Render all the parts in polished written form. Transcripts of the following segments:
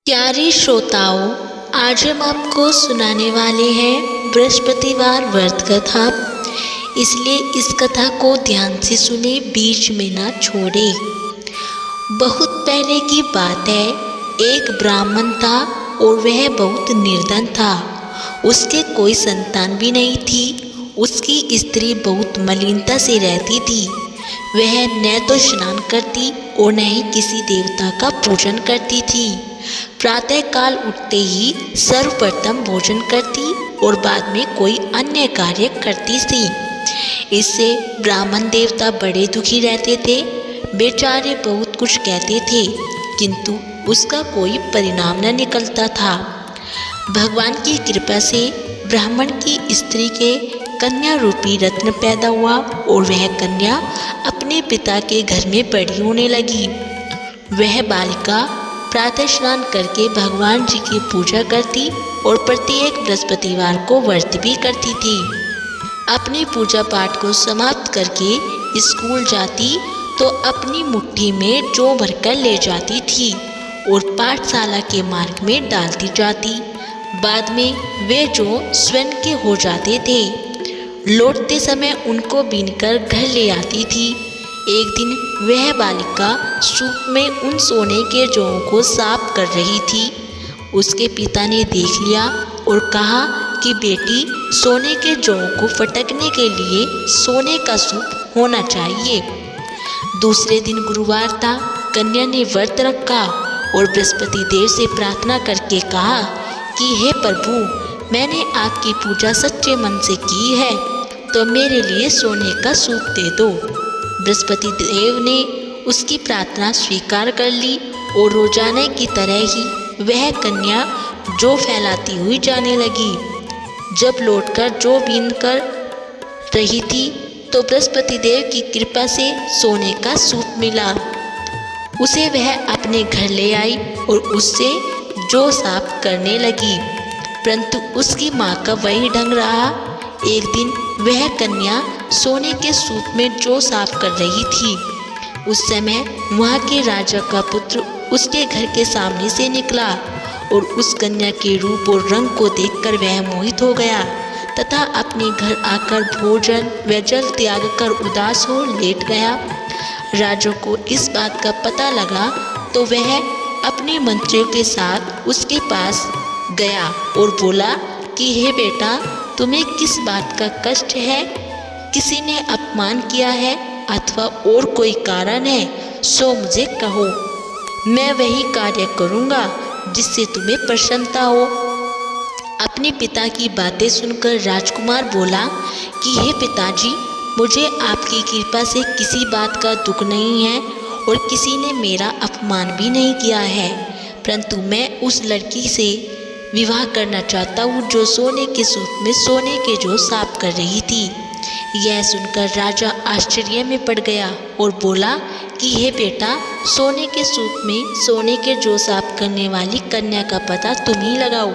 प्यारे श्रोताओं, आज हम आपको सुनाने वाले हैं बृहस्पतिवार व्रत कथा। इसलिए इस कथा को ध्यान से सुने, बीच में ना छोड़े। बहुत पहले की बात है, एक ब्राह्मण था और वह बहुत निर्धन था। उसके कोई संतान भी नहीं थी। उसकी स्त्री बहुत मलिनता से रहती थी। वह न तो स्नान करती और न ही किसी देवता का पूजन करती थी। प्रातःकाल उठते ही सर्वप्रथम भोजन करती और बाद में कोई अन्य कार्य करती थी। इससे ब्राह्मण देवता बड़े दुखी रहते थे। बेचारे बहुत कुछ कहते थे, किंतु उसका कोई परिणाम न निकलता था। भगवान की कृपा से ब्राह्मण की स्त्री के कन्या रूपी रत्न पैदा हुआ और वह कन्या अपने पिता के घर में बड़ी होने लगी। वह बालिका प्रातः स्नान करके भगवान जी की पूजा करती और प्रत्येक बृहस्पतिवार को व्रत भी करती थी। अपनी पूजा पाठ को समाप्त करके स्कूल जाती तो अपनी मुट्ठी में जौ भरकर ले जाती थी और पाठशाला के मार्ग में डालती जाती। बाद में वे जौ स्वर्ण के हो जाते थे। लौटते समय उनको बीनकर घर ले आती थी। एक दिन वह बालिका सूप में उन सोने के जौं को साफ कर रही थी। उसके पिता ने देख लिया और कहा कि बेटी, सोने के जौं को फटकने के लिए सोने का सूप होना चाहिए। दूसरे दिन गुरुवार था। कन्या ने व्रत रखा और बृहस्पति देव से प्रार्थना करके कहा कि हे प्रभु, मैंने आपकी पूजा सच्चे मन से की है, तो मेरे लिए सोने का सूप दे दो। बृहस्पति देव ने उसकी प्रार्थना स्वीकार कर ली और रोजाना की तरह ही वह कन्या जौ फैलाती हुई जाने लगी। जब लौटकर जौ बीन कर रही थी तो बृहस्पति देव की कृपा से सोने का सूप मिला। उसे वह अपने घर ले आई और उससे जौ साफ करने लगी, परंतु उसकी माँ का वही ढंग रहा। एक दिन वह कन्या सोने के सूप में जौ साफ कर रही थी। उस समय वहाँ के राजा का पुत्र उसके घर के सामने से निकला और उस कन्या के रूप और रंग को देखकर वह मोहित हो गया तथा अपने घर आकर भोजन व जल त्याग कर उदास हो लेट गया। राजा को इस बात का पता लगा तो वह अपने मंत्रियों के साथ उसके पास गया और बोला कि हे बेटा, तुम्हें किस बात का कष्ट है? किसी ने अपमान किया है अथवा और कोई कारण है, सो मुझे कहो। मैं वही कार्य करूँगा जिससे तुम्हें प्रसन्नता हो। अपने पिता की बातें सुनकर राजकुमार बोला कि हे पिताजी, मुझे आपकी कृपा से किसी बात का दुख नहीं है और किसी ने मेरा अपमान भी नहीं किया है, परंतु मैं उस लड़की से विवाह करना चाहता हूँ जो सोने के सूप में सोने के जौ साफ कर रही थी। यह सुनकर राजा आश्चर्य में पड़ गया और बोला कि हे बेटा, सोने के सूप में सोने के जौ साफ करने वाली कन्या का पता तुम ही लगाओ।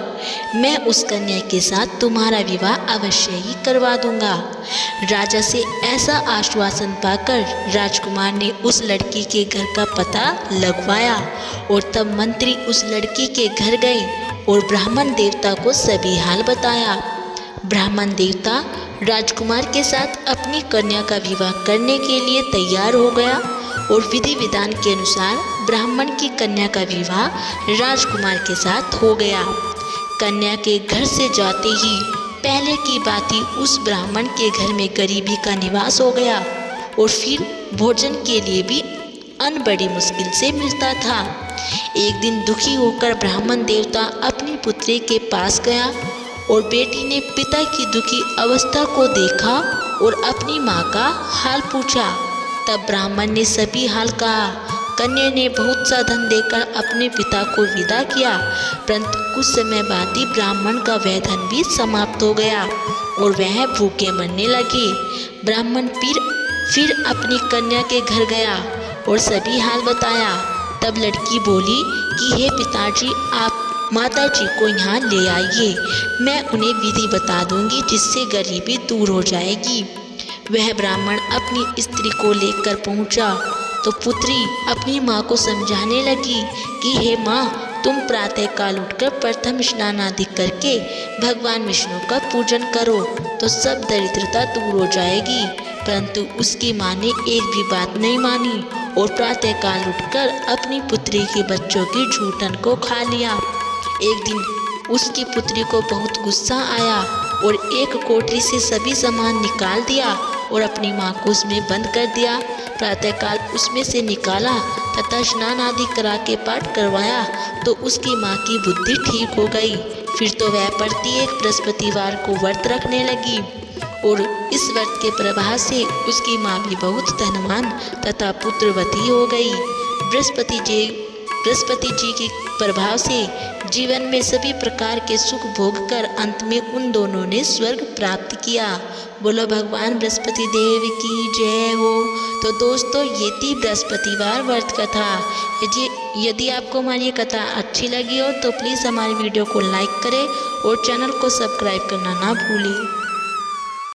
मैं उस कन्या के साथ तुम्हारा विवाह अवश्य ही करवा दूंगा। राजा से ऐसा आश्वासन पाकर राजकुमार ने उस लड़की के घर का पता लगवाया और तब मंत्री उस लड़की के घर गए और ब्राह्मण देवता को सभी हाल बताया। ब्राह्मण देवता राजकुमार के साथ अपनी कन्या का विवाह करने के लिए तैयार हो गया और विधि विधान के अनुसार ब्राह्मण की कन्या का विवाह राजकुमार के साथ हो गया। कन्या के घर से जाते ही पहले की बात ही उस ब्राह्मण के घर में गरीबी का निवास हो गया और फिर भोजन के लिए भी अन्न बड़ी मुश्किल से मिलता था। एक दिन दुखी होकर ब्राह्मण देवता अपनी पुत्री के पास गया और बेटी ने पिता की दुखी अवस्था को देखा और अपनी माँ का हाल पूछा। तब ब्राह्मण ने सभी हाल कहा। कन्या ने बहुत सा धन देकर अपने पिता को विदा किया, परंतु कुछ समय बाद ही ब्राह्मण का वह धन भी समाप्त हो गया और वह भूखे मरने लगे। ब्राह्मण फिर अपनी कन्या के घर गया और सभी हाल बताया। तब लड़की बोली कि हे पिताजी, आप माता जी को यहाँ ले आइए, मैं उन्हें विधि बता दूंगी जिससे गरीबी दूर हो जाएगी। वह ब्राह्मण अपनी स्त्री को लेकर पहुँचा तो पुत्री अपनी माँ को समझाने लगी कि हे माँ, तुम प्रातःकाल उठकर प्रथम स्नान आदि करके भगवान विष्णु का पूजन करो तो सब दरिद्रता दूर हो जाएगी। परंतु उसकी माँ ने एक भी बात नहीं मानी और प्रातःकाल उठकर अपनी पुत्री के बच्चों की जूठन को खा लिया। एक दिन उसकी पुत्री को बहुत गुस्सा आया और एक कोठरी से सभी सामान निकाल दिया और अपनी माँ को उसमें बंद कर दिया। प्रातःकाल उसमें से निकाला तथा स्नान आदि करा के पाठ करवाया तो उसकी माँ की बुद्धि ठीक हो गई। फिर तो वह प्रत्येक बृहस्पतिवार को व्रत रखने लगी और इस व्रत के प्रभाव से उसकी माँ भी बहुत धनवान तथा पुत्रवती हो गई। बृहस्पति जी के प्रभाव से जीवन में सभी प्रकार के सुख भोग कर अंत में उन दोनों ने स्वर्ग प्राप्त किया। बोलो भगवान बृहस्पति देव की जय हो। तो दोस्तों ये थी बृहस्पतिवार व्रत कथा। यदि आपको हमारी ये कथा अच्छी लगी हो तो प्लीज़ हमारी वीडियो को लाइक करें और चैनल को सब्सक्राइब करना ना भूलें।